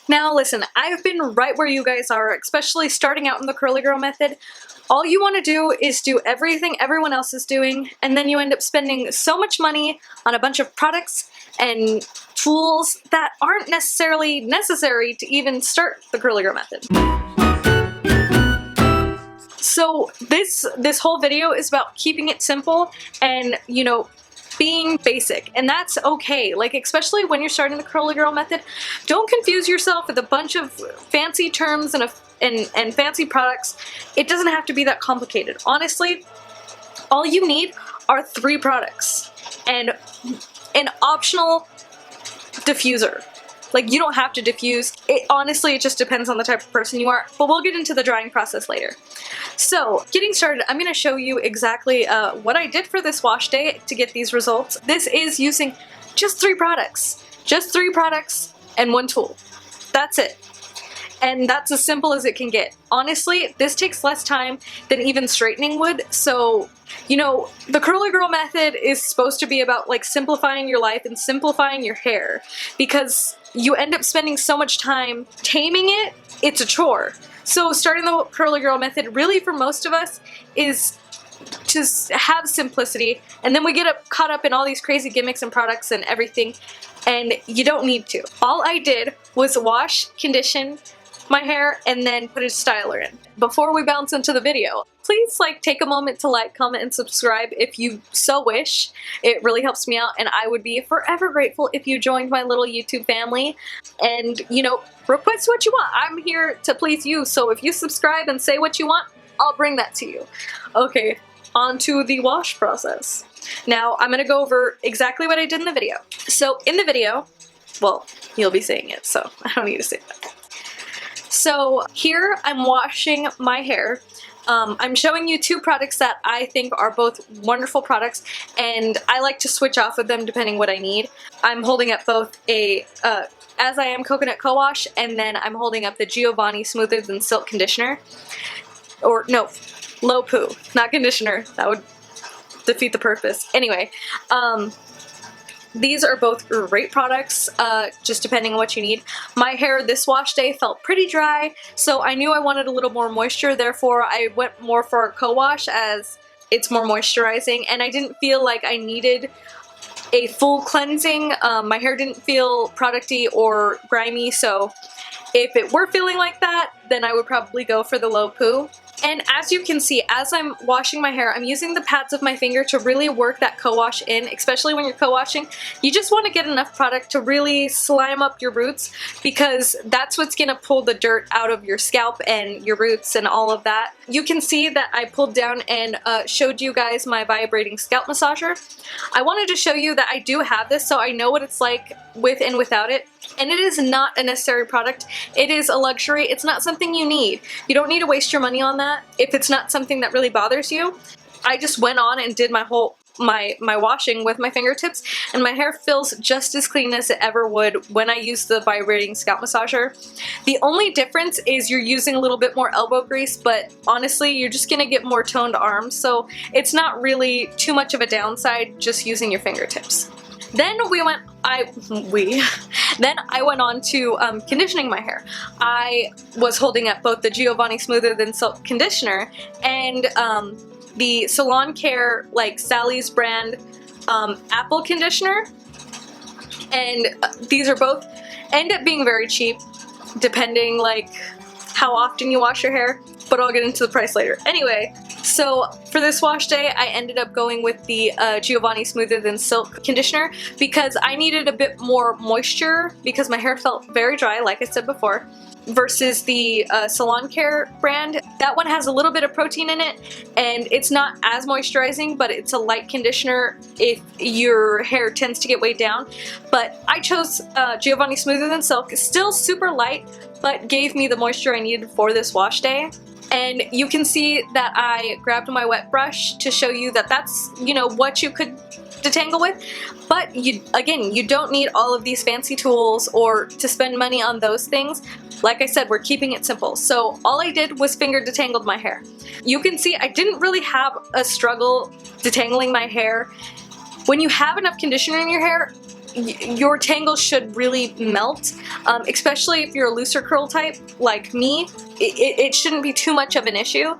Now listen, I've been right where you guys are, especially starting out in the curly girl method. All you want to do is do everything everyone else is doing, and then you end up spending so much money on a bunch of products and tools that aren't necessarily necessary to even start the curly girl method. So this whole video is about keeping it simple and, you know, being basic, and that's okay. Like, especially when you're starting the curly girl method, don't confuse yourself with a bunch of fancy terms and fancy products. It doesn't have to be that complicated. Honestly, all you need are 3 products and an optional diffuser. Like, you don't have to diffuse. Honestly, it just depends on the type of person you are, but we'll get into the drying process later. So, getting started, I'm going to show you exactly what I did for this wash day to get these results. This is using just 3 products. Just 3 products and 1 tool. That's it. And that's as simple as it can get. Honestly, this takes less time than even straightening would, so, you know, the curly girl method is supposed to be about, like, simplifying your life and simplifying your hair, because you end up spending so much time taming it, it's a chore. So starting the curly girl method, really for most of us, is to have simplicity, and then we get caught up in all these crazy gimmicks and products and everything, and you don't need to. All I did was wash, condition my hair, and then put a styler in. Before we bounce into the video, please take a moment to like, comment, and subscribe if you so wish. It really helps me out, and I would be forever grateful if you joined my little YouTube family. And, you know, request what you want. I'm here to please you, so if you subscribe and say what you want, I'll bring that to you. Okay, on to the wash process. Now, I'm gonna go over exactly what I did in the video. So, in the video, well, you'll be seeing it, so I don't need to say that. So here I'm washing my hair. I'm showing you 2 products that I think are both wonderful products, and I like to switch off of them depending what I need. I'm holding up both a As I Am Coconut Co-Wash, and then I'm holding up the Giovanni Smoother Than Silk Conditioner. Or no, low poo, not conditioner. That would defeat the purpose. Anyway, these are both great products, just depending on what you need. My hair this wash day felt pretty dry, so I knew I wanted a little more moisture, therefore I went more for a co-wash as it's more moisturizing, and I didn't feel like I needed a full cleansing. My hair didn't feel producty or grimy, so if it were feeling like that, then I would probably go for the low poo. And as you can see, as I'm washing my hair, I'm using the pads of my finger to really work that co-wash in, especially when you're co-washing. You just want to get enough product to really slime up your roots, because that's what's going to pull the dirt out of your scalp and your roots and all of that. You can see that I pulled down and showed you guys my vibrating scalp massager. I wanted to show you that I do have this, so I know what it's like with and without it. And it is not a necessary product. It is a luxury. It's not something you need. You don't need to waste your money on that if it's not something that really bothers you. I just went on and did my washing with my fingertips, and my hair feels just as clean as it ever would when I use the vibrating scalp massager. The only difference is you're using a little bit more elbow grease, but honestly you're just gonna get more toned arms, so it's not really too much of a downside just using your fingertips. Then I went on to conditioning my hair. I was holding up both the Giovanni Smoother Than Silk conditioner and the Salon Care, like Sally's brand apple conditioner, and these are both end up being very cheap depending like how often you wash your hair, but I'll get into the price later. Anyway, so for this wash day I ended up going with the Giovanni Smoother Than Silk conditioner because I needed a bit more moisture because my hair felt very dry, like I said before, versus the Salon Care brand. That one has a little bit of protein in it and it's not as moisturizing, but it's a light conditioner if your hair tends to get weighed down. But I chose Giovanni Smoother Than Silk. It's still super light, but gave me the moisture I needed for this wash day. And you can see that I grabbed my wet brush to show you that that's, you know, what you could detangle with. But again, you don't need all of these fancy tools or to spend money on those things. Like I said, we're keeping it simple. So all I did was finger detangled my hair. You can see I didn't really have a struggle detangling my hair. When you have enough conditioner in your hair, your tangles should really melt, especially if you're a looser curl type like me. It shouldn't be too much of an issue,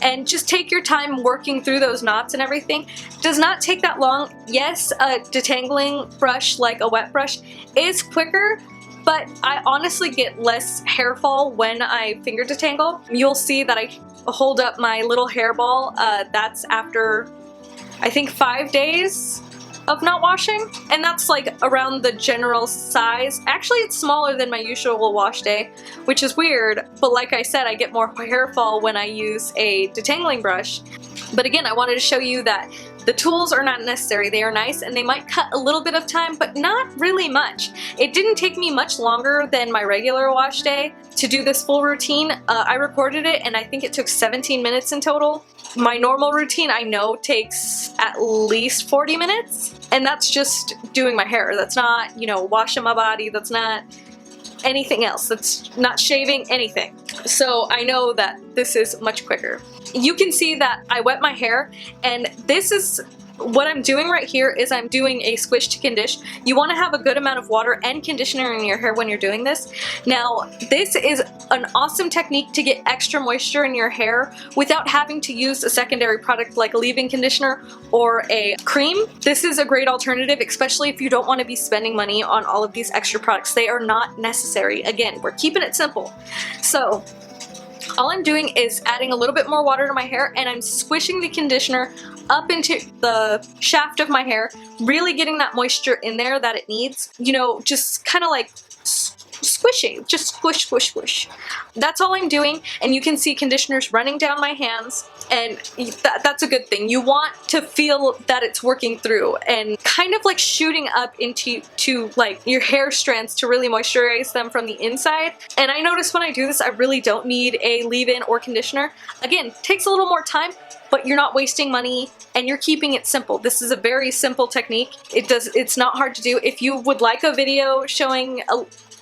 and just take your time working through those knots and everything. Does not take that long. Yes, a detangling brush like a wet brush is quicker, but I honestly get less hair fall when I finger detangle. You'll see that I hold up my little hairball. That's after, I think, 5 days of not washing, and that's like around the general size. Actually, it's smaller than my usual wash day, which is weird, but like I said, I get more hair fall when I use a detangling brush. But again, I wanted to show you that the tools are not necessary. They are nice and they might cut a little bit of time, but not really much. It didn't take me much longer than my regular wash day to do this full routine. I recorded it and I think it took 17 minutes in total. My normal routine, I know, takes at least 40 minutes, and that's just doing my hair. That's not, you know, washing my body. That's not anything else. That's not shaving, anything. So I know that this is much quicker. You can see that I wet my hair, and this is what I'm doing right here is I'm doing a squish to condition. You want to have a good amount of water and conditioner in your hair when you're doing this. Now, this is an awesome technique to get extra moisture in your hair without having to use a secondary product like a leave-in conditioner or a cream. This is a great alternative, especially if you don't want to be spending money on all of these extra products. They are not necessary. Again, we're keeping it simple. So all I'm doing is adding a little bit more water to my hair, and I'm squishing the conditioner up into the shaft of my hair, really getting that moisture in there that it needs. You know, just kind of like squishing, just squish, squish, squish. That's all I'm doing, and you can see conditioners running down my hands, and that's a good thing. You want to feel that it's working through and kind of like shooting up into like your hair strands to really moisturize them from the inside. And I notice when I do this, I really don't need a leave-in or conditioner. Again, takes a little more time, but you're not wasting money and you're keeping it simple. This is a very simple technique. It's not hard to do. If you would like a video showing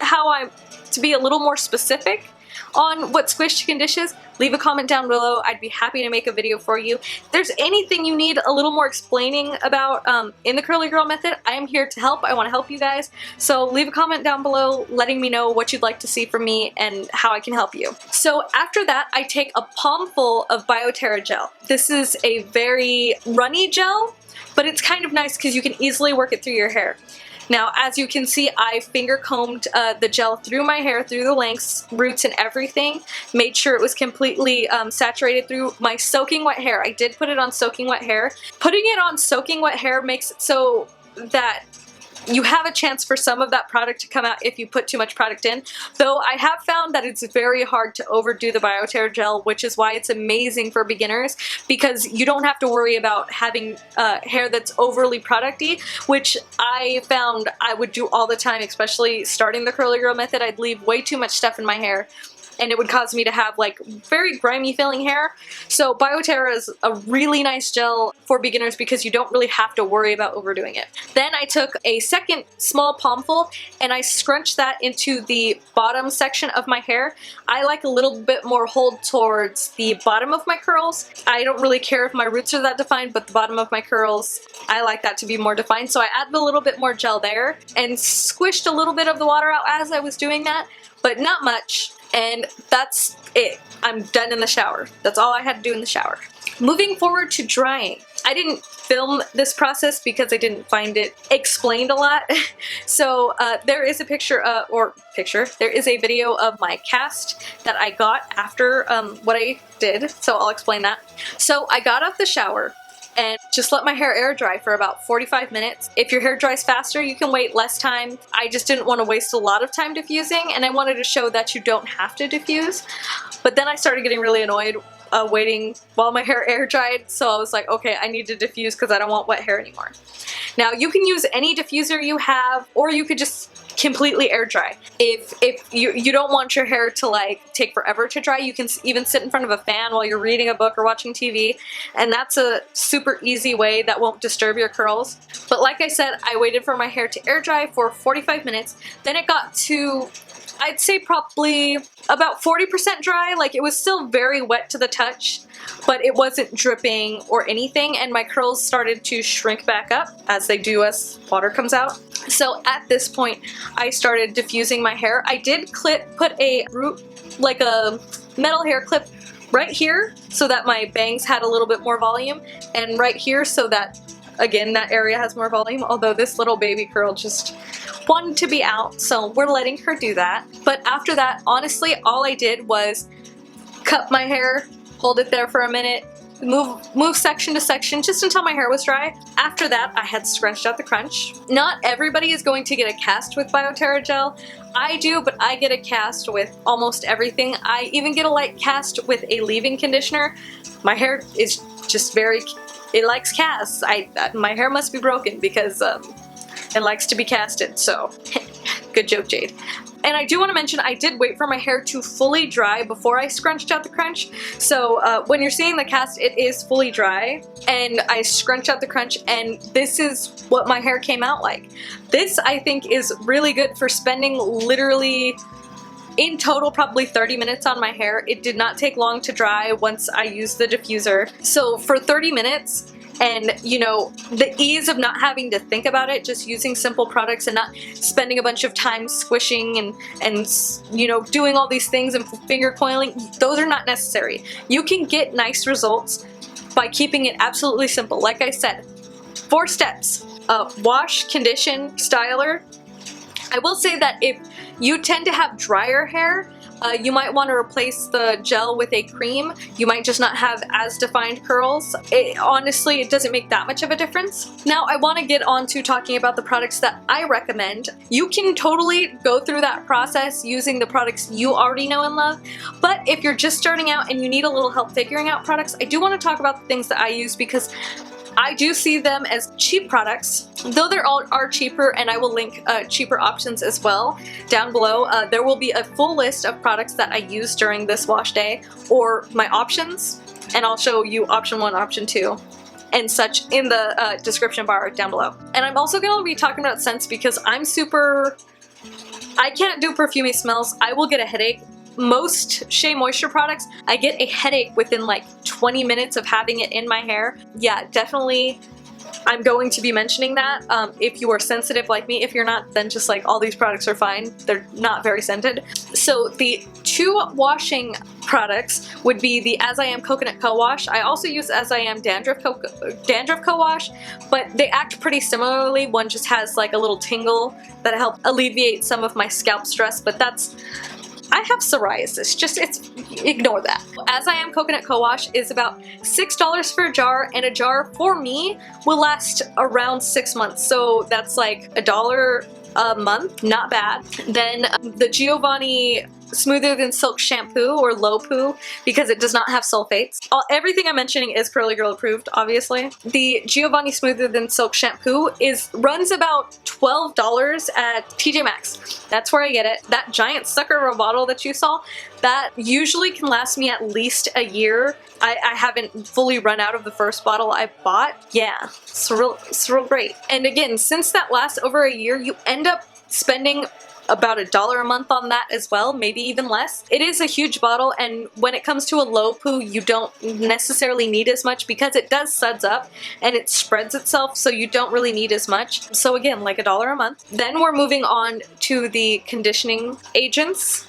how to be a little more specific on what squish to condition is, leave a comment down below. I'd be happy to make a video for you. If there's anything you need a little more explaining about in the curly girl method, I am here to help. I want to help you guys. So leave a comment down below letting me know what you'd like to see from me and how I can help you. So after that, I take a palmful of BioTerra gel. This is a very runny gel, but it's kind of nice because you can easily work it through your hair. Now, as you can see, I finger combed the gel through my hair, through the lengths, roots, and everything. Made sure it was completely saturated through my soaking wet hair. I did put it on soaking wet hair. Putting it on soaking wet hair makes it so that you have a chance for some of that product to come out if you put too much product in. Though I have found that it's very hard to overdo the BioTerra gel, which is why it's amazing for beginners, because you don't have to worry about having hair that's overly producty, which I found I would do all the time, especially starting the curly girl method. I'd leave way too much stuff in my hair, and it would cause me to have like very grimy feeling hair. So BioTerra is a really nice gel for beginners because you don't really have to worry about overdoing it. Then I took a second small palmful and I scrunched that into the bottom section of my hair. I like a little bit more hold towards the bottom of my curls. I don't really care if my roots are that defined, but the bottom of my curls, I like that to be more defined. So I added a little bit more gel there and squished a little bit of the water out as I was doing that, but not much. And that's it. I'm done in the shower. That's all I had to do in the shower. Moving forward to drying. I didn't film this process because I didn't find it explained a lot. So there is a there is a video of my cast that I got after what I did. So I'll explain that. So I got out the shower and just let my hair air dry for about 45 minutes. If your hair dries faster, you can wait less time. I just didn't want to waste a lot of time diffusing, and I wanted to show that you don't have to diffuse. But then I started getting really annoyed waiting while my hair air dried, so I was like, okay, I need to diffuse because I don't want wet hair anymore. Now, you can use any diffuser you have, or you could just completely air dry. If you don't want your hair to like take forever to dry, you can even sit in front of a fan while you're reading a book or watching TV, and that's a super easy way that won't disturb your curls. But like I said, I waited for my hair to air dry for 45 minutes. Then it got to I'd say probably about 40% dry. Like, it was still very wet to the touch, but it wasn't dripping or anything, and my curls started to shrink back up as they do as water comes out. So at this point, I started diffusing my hair. I did put a like a metal hair clip right here so that my bangs had a little bit more volume, and right here so that, again, that area has more volume, although this little baby curl just wanted to be out, so we're letting her do that. But after that, honestly, all I did was cut my hair, hold it there for a minute, move section to section just until my hair was dry. After that, I had scrunched out the crunch. Not everybody is going to get a cast with BioTerra gel. I do, but I get a cast with almost everything. I even get a light cast with a leave-in conditioner. My hair is just very, it likes casts. My hair must be broken because it likes to be casted, so good joke, Jade. And I do want to mention, I did wait for my hair to fully dry before I scrunched out the crunch. So when you're seeing the cast, it is fully dry, and I scrunched out the crunch, and this is what my hair came out like. This, I think, is really good for spending literally, in total, probably 30 minutes on my hair. It did not take long to dry once I used the diffuser. So for 30 minutes, and you know, the ease of not having to think about it, just using simple products and not spending a bunch of time squishing and you know, doing all these things and finger coiling, those are not necessary. You can get nice results by keeping it absolutely simple. Like I said, 4 steps. Wash, condition, styler. I will say that if you tend to have drier hair, you might want to replace the gel with a cream. You might just not have as defined curls. Honestly, it doesn't make that much of a difference. Now, I want to get on to talking about the products that I recommend. You can totally go through that process using the products you already know and love, but if you're just starting out and you need a little help figuring out products, I do want to talk about the things that I use because I do see them as cheap products, though they all are cheaper, and I will link cheaper options as well down below. There will be a full list of products that I use during this wash day, or my options, and I'll show you option 1, option 2, and such in the description bar down below. And I'm also going to be talking about scents because I can't do perfumey smells. I will get a headache. Most Shea Moisture products, I get a headache within like 20 minutes of having it in my hair. Yeah, definitely I'm going to be mentioning that. If you are sensitive like me, if you're not, then just like all these products are fine. They're not very scented. So the 2 washing products would be the As I Am Coconut Co-Wash. I also use As I Am Dandruff Co-Wash, but they act pretty similarly. One just has like a little tingle that helps alleviate some of my scalp stress, but I have psoriasis, ignore that. As I Am Coconut Co-Wash is about $6 for a jar, and a jar for me will last around 6 months, so that's like $1 a month, not bad. Then the Giovanni Smoother Than Silk Shampoo, or Low Poo, because it does not have sulfates. Everything I'm mentioning is Curly Girl approved, obviously. The Giovanni Smoother Than Silk Shampoo runs about $12 at TJ Maxx. That's where I get it. That giant sucker of a bottle that you saw, that usually can last me at least a year. I haven't fully run out of the first bottle I bought. Yeah, it's real great. And again, since that lasts over a year, you end up spending about $1 a month on that as well, maybe even less. It is a huge bottle, and when it comes to a low poo, you don't necessarily need as much because it does suds up and it spreads itself, so you don't really need as much. So again, like $1 a month. Then we're moving on to the conditioning agents.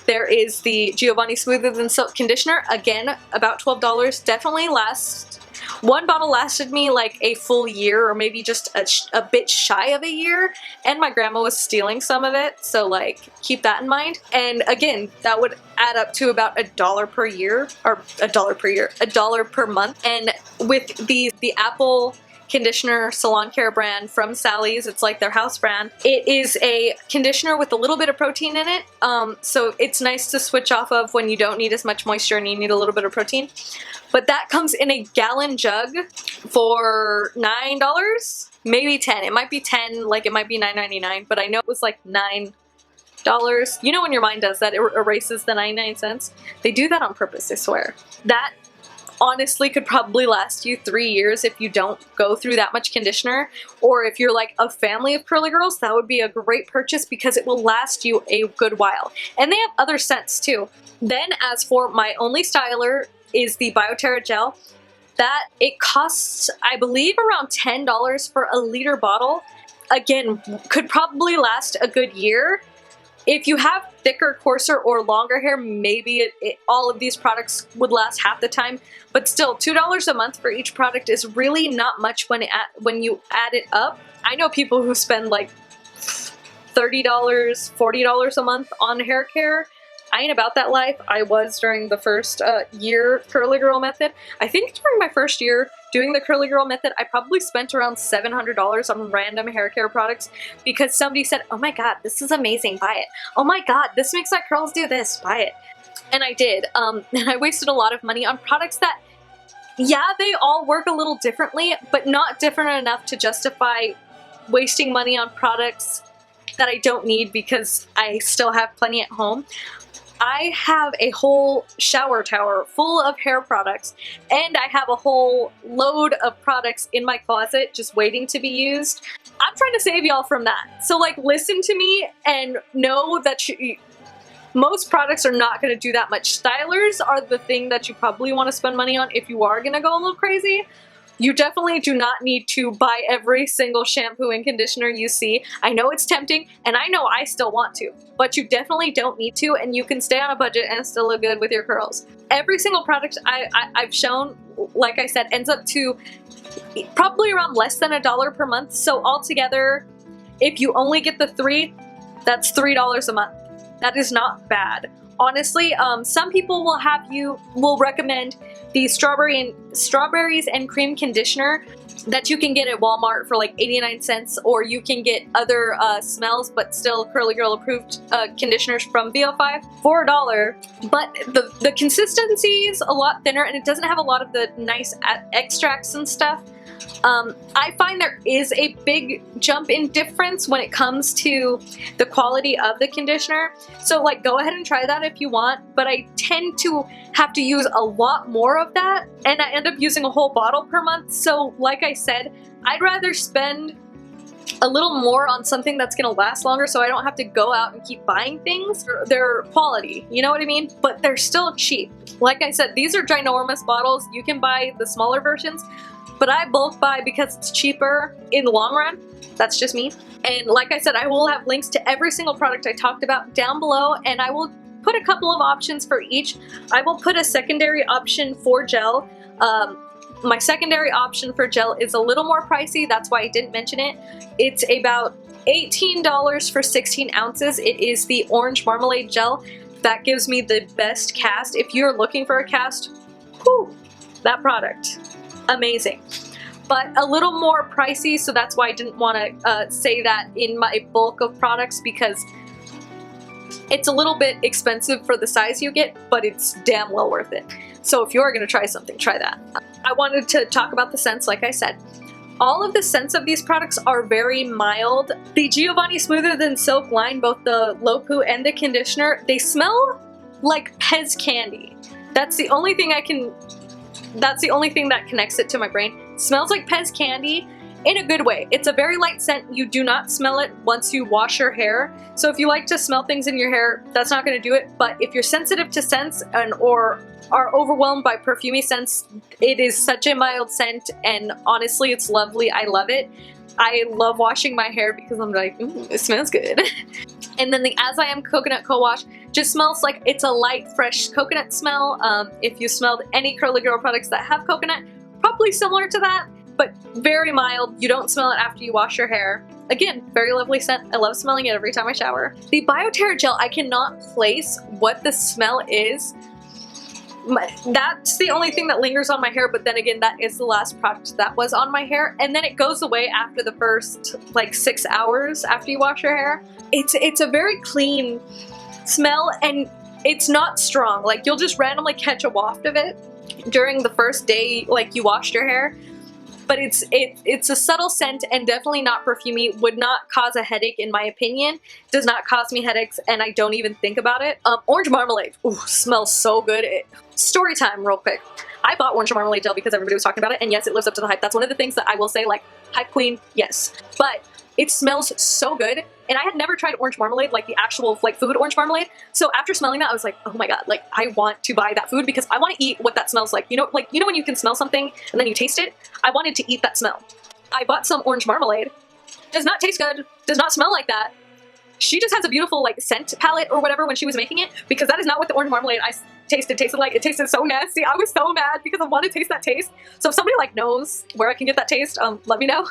There is the Giovanni Smoother Than Silk Conditioner, again about $12, definitely lasts. One bottle lasted me like a full year, or maybe just a bit shy of a year, and my grandma was stealing some of it, so like keep that in mind. And again, that would add up to about $1 per year, or $1 per month. And with the Apple conditioner Salon Care brand from Sally's, it's like their house brand. It is a conditioner with a little bit of protein in it, so it's nice to switch off of when you don't need as much moisture and you need a little bit of protein. But that comes in a gallon jug for $9, maybe 10. It might be 10, like it might be $9.99, but I know it was like $9. You know when your mind does that, it erases the 99 cents? They do that on purpose, I swear. That honestly could probably last you 3 years if you don't go through that much conditioner. Or if you're like a family of curly girls, that would be a great purchase because it will last you a good while. And they have other scents too. Then as for my only styler is the bioterra gel. That it costs, I believe, around $10 for a liter bottle. Again, could probably last a good year. If you have thicker, coarser, or longer hair, maybe all of these products would last half the time. But still, $2 a month for each product is really not much when you add it up. I know people who spend like $30, $40 a month on hair care. I ain't about that life. I was during the first year curly girl method. I think during my first year doing the curly girl method, I probably spent around $700 on random hair care products because somebody said, oh my god, this is amazing, buy it. Oh my god, this makes my curls do this, buy it. And I did. And I wasted a lot of money on products that, yeah, they all work a little differently, but not different enough to justify wasting money on products that I don't need because I still have plenty at home. I have a whole shower tower full of hair products, and I have a whole load of products in my closet just waiting to be used. I'm trying to save y'all from that. So like, listen to me and know that most products are not going to do that much. Stylers are the thing that you probably want to spend money on if you are going to go a little crazy. You definitely do not need to buy every single shampoo and conditioner you see. I know it's tempting, and I know I still want to, but you definitely don't need to, and you can stay on a budget and still look good with your curls. Every single product I've shown, like I said, ends up to probably around less than $1 per month. So altogether, if you only get the 3, that's $3 a month. That is not bad. Honestly, some people will recommend the strawberries and cream conditioner that you can get at Walmart for like 89 cents, or you can get other smells but still curly girl approved conditioners from Vo5 for $1. But the consistency is a lot thinner and it doesn't have a lot of the nice extracts and stuff. I find there is a big jump in difference when it comes to the quality of the conditioner. So like, go ahead and try that if you want, but I tend to have to use a lot more of that and I end up using a whole bottle per month. So like I said, I'd rather spend a little more on something that's gonna last longer so I don't have to go out and keep buying things. They're quality, you know what I mean? But they're still cheap. Like I said, these are ginormous bottles. You can buy the smaller versions, but I bulk buy because it's cheaper in the long run. That's just me. And like I said, I will have links to every single product I talked about down below, and I will put a couple of options for each. I will put a secondary option for gel. My secondary option for gel is a little more pricey. That's why I didn't mention it. It's about $18 for 16 ounces. It is the Orange Marmalade gel. That gives me the best cast. If you're looking for a cast, whew, that product. Amazing, but a little more pricey, so that's why I didn't want to say that in my bulk of products, because it's a little bit expensive for the size you get, but it's damn well worth it. So if you're going to try something, try that. I wanted to talk about the scents. Like I said, all of the scents of these products are very mild. The Giovanni Smoother Than Silk line, both the low poo and the conditioner, they smell like Pez candy. That's the only thing that connects it to my brain. Smells like Pez candy in a good way. It's a very light scent. You do not smell it once you wash your hair. So if you like to smell things in your hair, that's not going to do it. But if you're sensitive to scents or are overwhelmed by perfumey scents, it is such a mild scent, and honestly, it's lovely. I love it. I love washing my hair because I'm like, it smells good. And then the As I Am Coconut Co-Wash just smells like it's a light, fresh coconut smell. If you smelled any curly girl products that have coconut, probably similar to that, but very mild. You don't smell it after you wash your hair. Again, very lovely scent. I love smelling it every time I shower. The bioterra gel, I cannot place what the smell is. That's the only thing that lingers on my hair, but then again, that is the last product that was on my hair, and then it goes away after the first like 6 hours after you wash your hair. It's a very clean smell, and it's not strong. Like, you'll just randomly catch a waft of it during the first day like you washed your hair, but it's a subtle scent and definitely not perfumey. Would not cause a headache in my opinion. Does not cause me headaches, and I don't even think about it. Orange Marmalade. Ooh, smells so good. Story time real quick. I bought Orange Marmalade gel because everybody was talking about it, and yes, it lives up to the hype. That's one of the things that I will say, like, hype queen, yes. But it smells so good, and I had never tried orange marmalade, like the actual like food orange marmalade. So after smelling that, I was like, oh my god, like I want to buy that food because I want to eat what that smells like. You know, when you can smell something and then you taste it? I wanted to eat that smell. I bought some orange marmalade. Does not taste good. Does not smell like that. She just has a beautiful like scent palette or whatever when she was making it, because that is not what the orange marmalade I tasted like. It tasted so nasty. I was so mad because I want to taste that taste. So if somebody like knows where I can get that taste, let me know.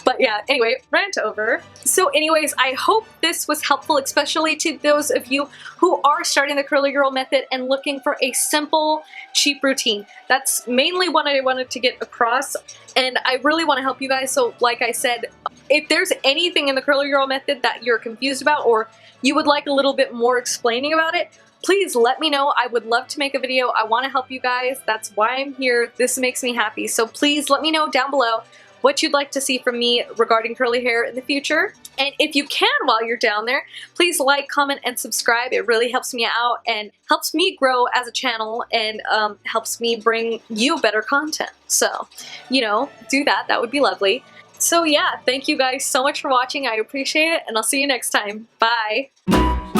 But yeah, anyway, rant over. So anyways, I hope this was helpful, especially to those of you who are starting the curly girl method and looking for a simple, cheap routine. That's mainly what I wanted to get across, and I really want to help you guys. So like I said, if there's anything in the curly girl method that you're confused about or you would like a little bit more explaining about it, please let me know. I would love to make a video. I want to help you guys. That's why I'm here. This makes me happy. So please let me know down below what you'd like to see from me regarding curly hair in the future. And if you can, while you're down there, please like, comment, and subscribe. It really helps me out and helps me grow as a channel and helps me bring you better content. So, you know, do that. That would be lovely. So yeah, thank you guys so much for watching. I appreciate it, and I'll see you next time. Bye!